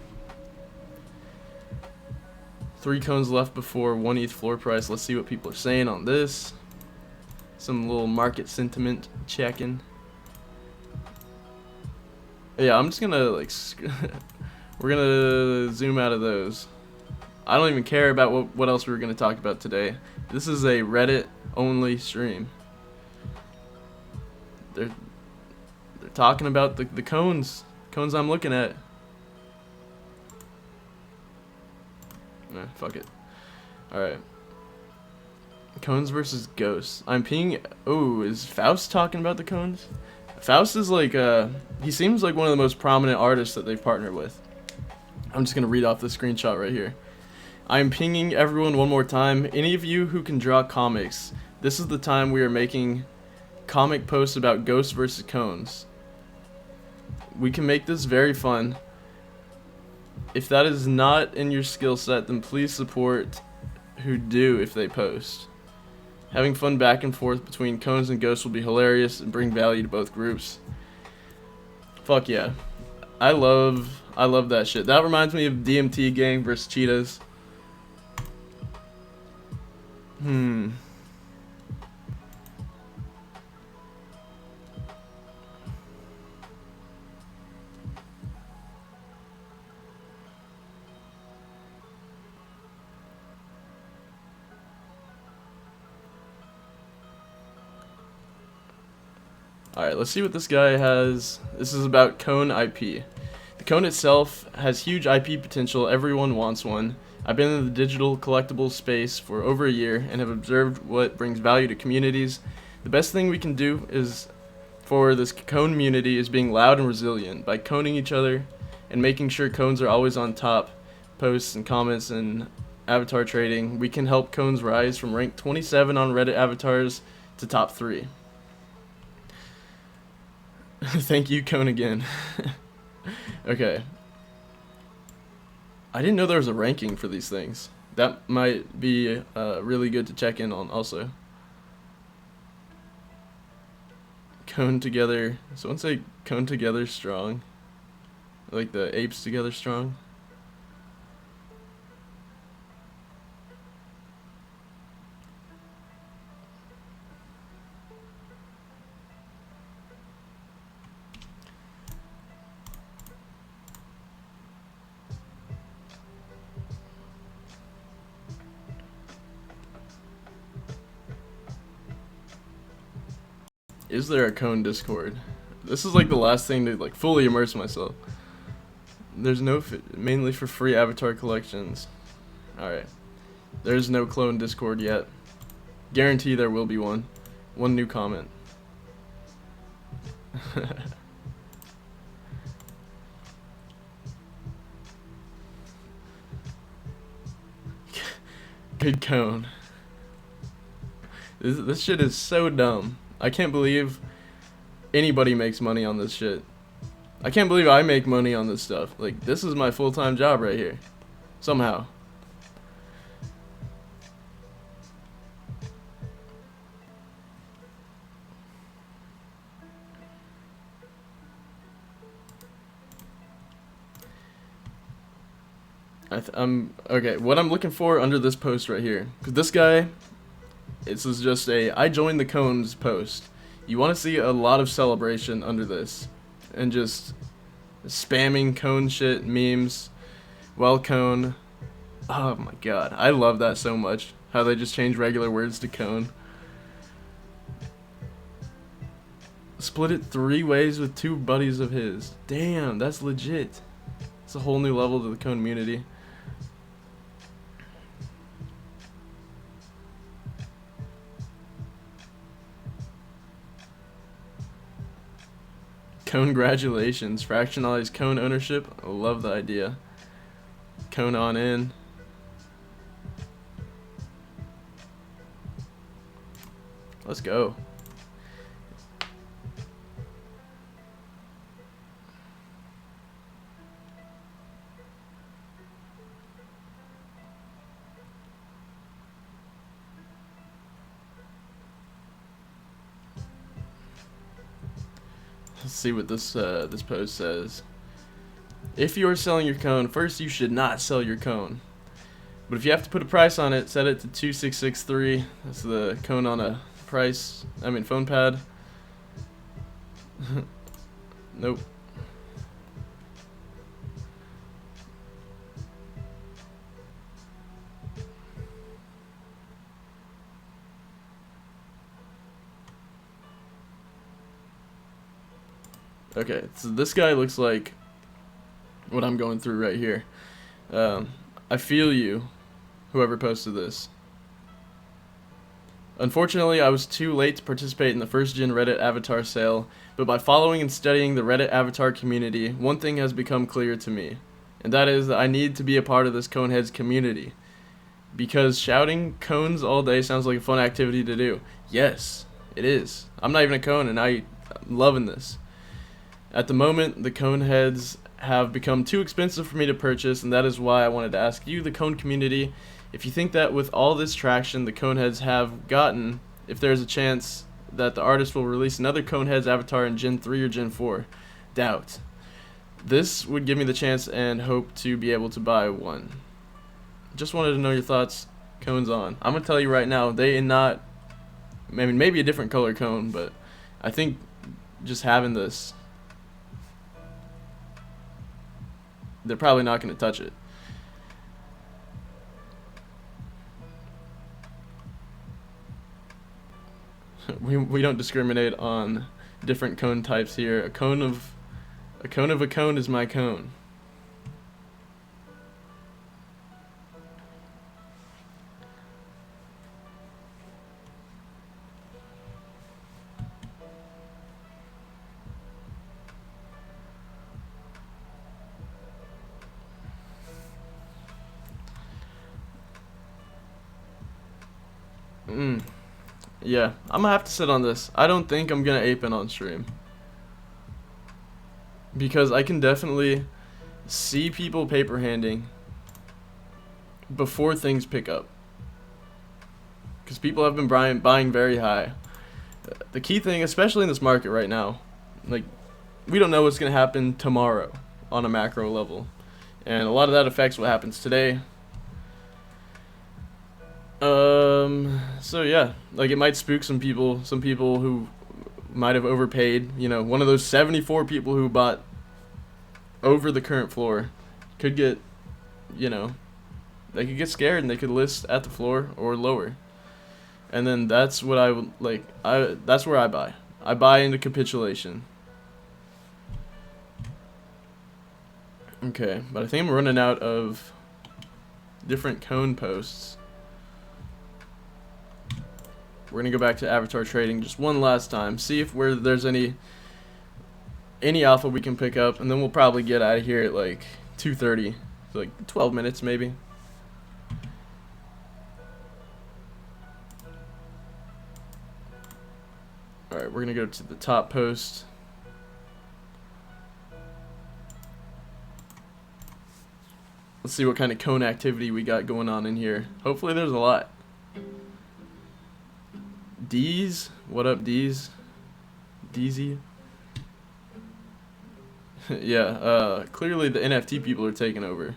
3 cones left before 1 ETH floor price. Let's see what people are saying on this. Some little market sentiment checking. Yeah, I'm just gonna like we're gonna zoom out of those. I don't even care about what else we were gonna talk about today. This is a Reddit only stream. They're talking about the cones I'm looking at. Fuck it. All right. Cones versus ghosts. I'm peeing. Oh, is Faust talking about the cones? Faust is like he seems like one of the most prominent artists that they've partnered with. I'm just gonna read off the screenshot right here. I'm pinging everyone one more time. Any of you who can draw comics, this is the time we are making comic posts about ghosts versus cones. We can make this very fun. If that is not in your skill set, then please support who do if they post. Having fun back and forth between cones and ghosts will be hilarious and bring value to both groups. Fuck yeah. I love that shit. That reminds me of DMT gang versus cheetahs. Alright, let's see what this guy has. This is about cone IP. The cone itself has huge IP potential. Everyone wants one. I've been in the digital collectible space for over a year and have observed what brings value to communities. The best thing we can do is for this cone community is being loud and resilient by coning each other and making sure cones are always on top. Posts and comments and avatar trading. We can help cones rise from rank 27 on Reddit avatars to top 3. Thank you, Cone again. Okay. I didn't know there was a ranking for these things. That might be really good to check in on also. Cone together. Someone say cone together strong. Like the apes together strong. Is there a cone Discord? This is like the last thing to like fully immerse myself. There's no mainly for free avatar collections. Alright. There's no clone Discord yet. Guarantee there will be one. One new comment. Good cone. This shit is so dumb. I can't believe anybody makes money on this shit. I can't believe I make money on this stuff. Like, this is my full-time job right here. Somehow. Okay, what I'm looking for under this post right here. Because this guy, this is just a I joined the cones post. You want to see a lot of celebration under this. And just spamming cone shit, memes, well cone. Oh my god, I love that so much. How they just change regular words to cone. Split it 3 ways with 2 buddies of his. Damn, that's legit. It's a whole new level to the cone community. Congratulations. Fractionalized cone ownership. I love the idea. Cone on in. Let's go. Let's see what this post says. If you are selling your cone, first you should not sell your cone. But if you have to put a price on it, set it to 2663. That's the cone on a phone pad. Nope. Okay, so this guy looks like what I'm going through right here. I feel you, whoever posted this. Unfortunately, I was too late to participate in the first gen Reddit avatar sale, but by following and studying the Reddit avatar community, one thing has become clear to me, and that is that I need to be a part of this Coneheads community. Because shouting cones all day sounds like a fun activity to do. Yes, it is. I'm not even a cone, and I'm loving this. At the moment, the cone heads have become too expensive for me to purchase, and that is why I wanted to ask you, the cone community, if you think that with all this traction the cone heads have gotten, if there's a chance that the artist will release another cone heads avatar in Gen 3 or Gen 4. Doubt. This would give me the chance and hope to be able to buy one. Just wanted to know your thoughts. Cones on. I'm going to tell you right now, maybe a different color cone, but I think just having this, they're probably not going to touch it. We don't discriminate on different cone types here. A cone of a cone is my cone. Yeah, I'm gonna have to sit on this. I don't think I'm gonna ape it on stream. Because I can definitely see people paper handing before things pick up. Because people have been buying very high. The key thing, especially in this market right now, like, we don't know what's gonna happen tomorrow on a macro level. And a lot of that affects what happens today. So yeah, like, it might spook some people who might have overpaid. You know, one of those 74 people who bought over the current floor could get, they could get scared and they could list at the floor or lower. And then that's what I would like. That's where I buy. I buy into capitulation. Okay, but I think I'm running out of different cone posts. We're gonna go back to avatar trading just one last time, see if there's any alpha we can pick up, and then we'll probably get out of here at like 2:30, so like 12 minutes maybe. All right, we're gonna go to the top post. Let's see what kind of cone activity we got going on in here. Hopefully there's a lot. D's, what up, D's? DZ. Yeah, clearly the NFT people are taking over.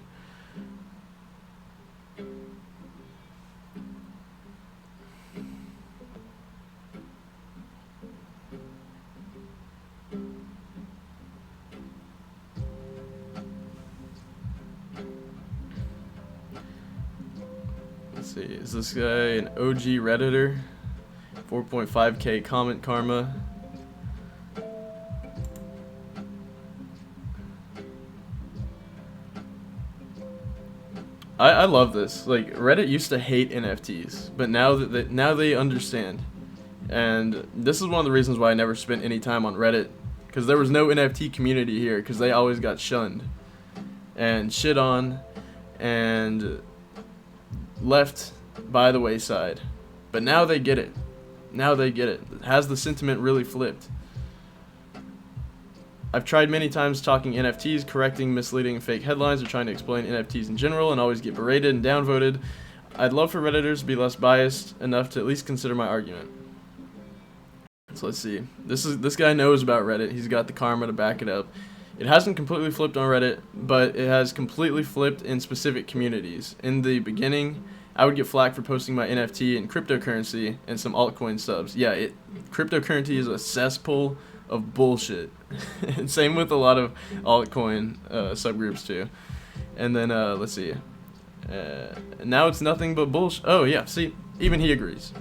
Let's see, is this guy an OG Redditor? 4.5k comment karma. I love this. Like, Reddit used to hate NFTs, but now now they understand. And this is one of the reasons why I never spent any time on Reddit, because there was no NFT community here, because they always got shunned and shit on and left by the wayside. But now they get it. Now they get it. Has the sentiment really flipped? I've tried many times talking NFTs, correcting misleading and fake headlines, or trying to explain NFTs in general, and always get berated and downvoted. I'd love for Redditors to be less biased enough to at least consider my argument. So let's see. This guy knows about Reddit. He's got the karma to back it up. It hasn't completely flipped on Reddit, but it has completely flipped in specific communities. In the beginning, I would get flack for posting my NFT and cryptocurrency and some altcoin subs. Yeah, cryptocurrency is a cesspool of bullshit. And same with a lot of altcoin subgroups too. And then let's see. Now it's nothing but bullshit. Oh yeah, see, even he agrees.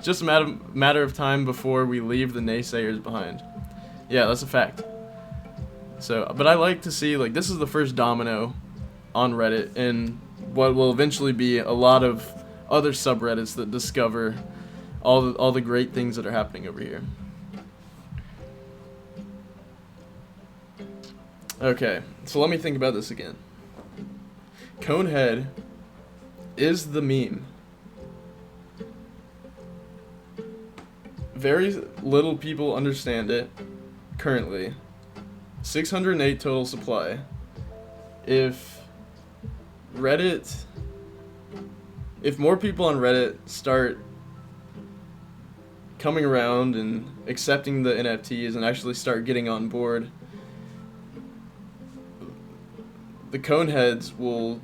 Just a matter of time before we leave the naysayers behind. Yeah, that's a fact. So, but I like to see, like, this is the first domino on Reddit in what will eventually be a lot of other subreddits that discover all the great things that are happening over here. Okay, so let me think about this again. Conehead is the meme. Very little people understand it currently. 608 total supply. If more people on Reddit start coming around and accepting the NFTs and actually start getting on board, the Coneheads will,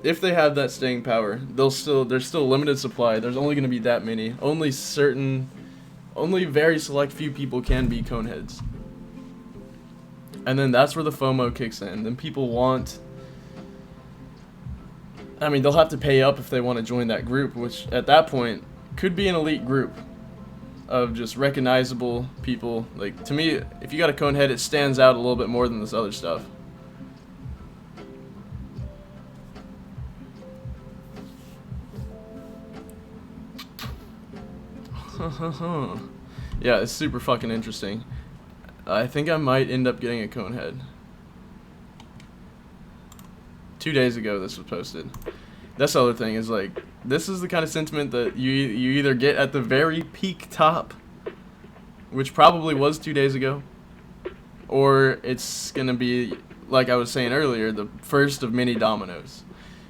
if they have that staying power, there's still limited supply. There's only going to be that many. Only very select few people can be Coneheads. And then that's where the FOMO kicks in. Then people they'll have to pay up if they want to join that group, which at that point could be an elite group of just recognizable people. Like, to me, if you got a Conehead, it stands out a little bit more than this other stuff. Yeah, it's super fucking interesting. I think I might end up getting a Conehead. 2 days ago this was posted. That's the other thing, is like, this is the kind of sentiment that you either get at the very peak top, which probably was 2 days ago, or it's gonna be, like I was saying earlier, the first of many dominoes.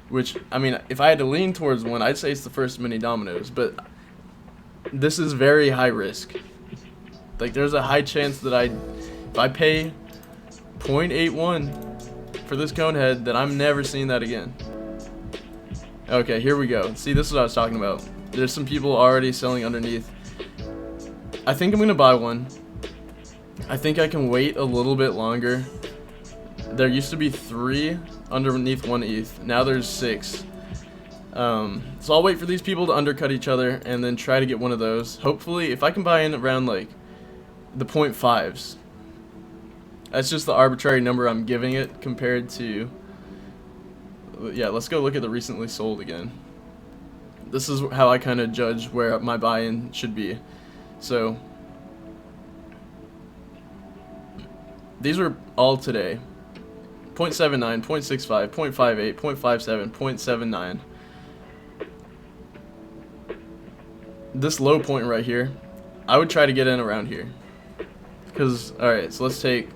Which, if I had to lean towards one, I'd say it's the first of many dominoes, but this is very high risk. Like, there's a high chance that if I pay 0.81 for this Conehead, that I'm never seeing that again. Okay, here we go. See, this is what I was talking about. There's some people already selling underneath. I think I'm gonna buy one. I think I can wait a little bit longer. There used to be 3 underneath 1 ETH. Now there's 6. So I'll wait for these people to undercut each other and then try to get one of those. Hopefully, if I can buy in around like the 0.5s. That's just the arbitrary number I'm giving it compared to... Yeah, let's go look at the recently sold again. This is how I kind of judge where my buy-in should be. So, these were all today. 0.79, 0.65, 0.58, 0.57, 0.79. This low point right here, I would try to get in around here. Because, alright, so let's take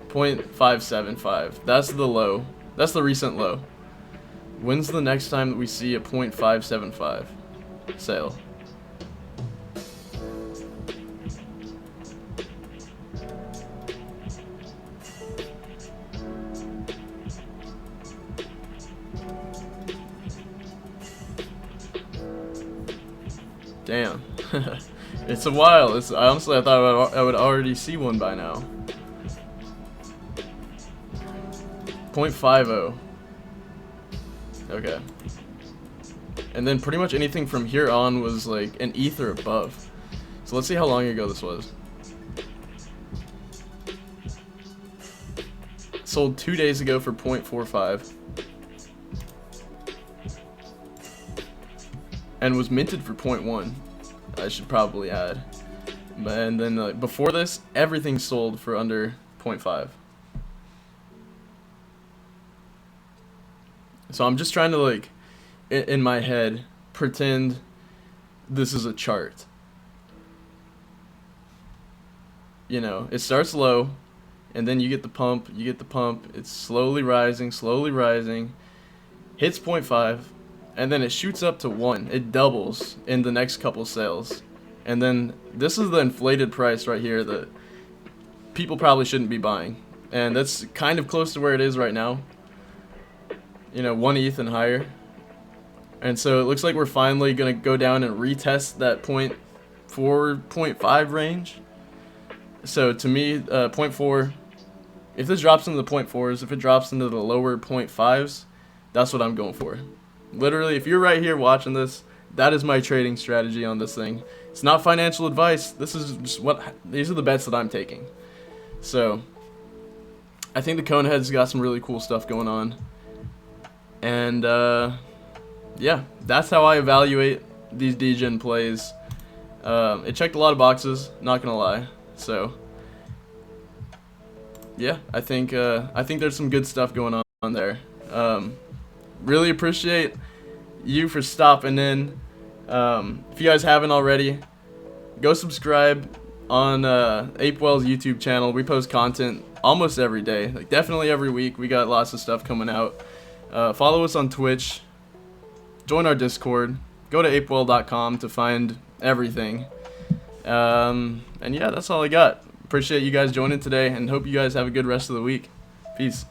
0.575. That's the low. That's the recent low. When's the next time that we see a 0.575 sale? Damn. It's a while. Honestly, I thought I would already see one by now. 0.50. Okay. And then pretty much anything from here on was like an ETH or above. So let's see how long ago this was. Sold 2 days ago for 0.45. And was minted for 0.1. I should probably add. And then before this, everything sold for under 0.5. So I'm just trying to, like, in my head, pretend this is a chart. You know, it starts low, and then you get the pump, it's slowly rising, hits 0.5, and then it shoots up to 1. It doubles in the next couple sales. And then this is the inflated price right here that people probably shouldn't be buying. And that's kind of close to where it is right now. You know, 1 ETH and higher. And so it looks like we're finally going to go down and retest that 0.4, 0.5 range. So to me, 0.4, if this drops into the 0.4s, if it drops into the lower 0.5s, that's what I'm going for. Literally, if you're right here watching this, that is my trading strategy on this thing. It's not financial advice. This is just these are the bets that I'm taking. So I think the Conehead's got some really cool stuff going on. And yeah, that's how I evaluate these degen plays. It checked a lot of boxes, not gonna lie. So yeah, I think there's some good stuff going on there. Really appreciate you for stopping in. If you guys haven't already, go subscribe on Apewell's YouTube channel. We post content almost every day, like definitely every week. We got lots of stuff coming out. Follow us on Twitch, join our Discord, go to apewell.com to find everything. And yeah, that's all I got. Appreciate you guys joining today, and hope you guys have a good rest of the week. Peace.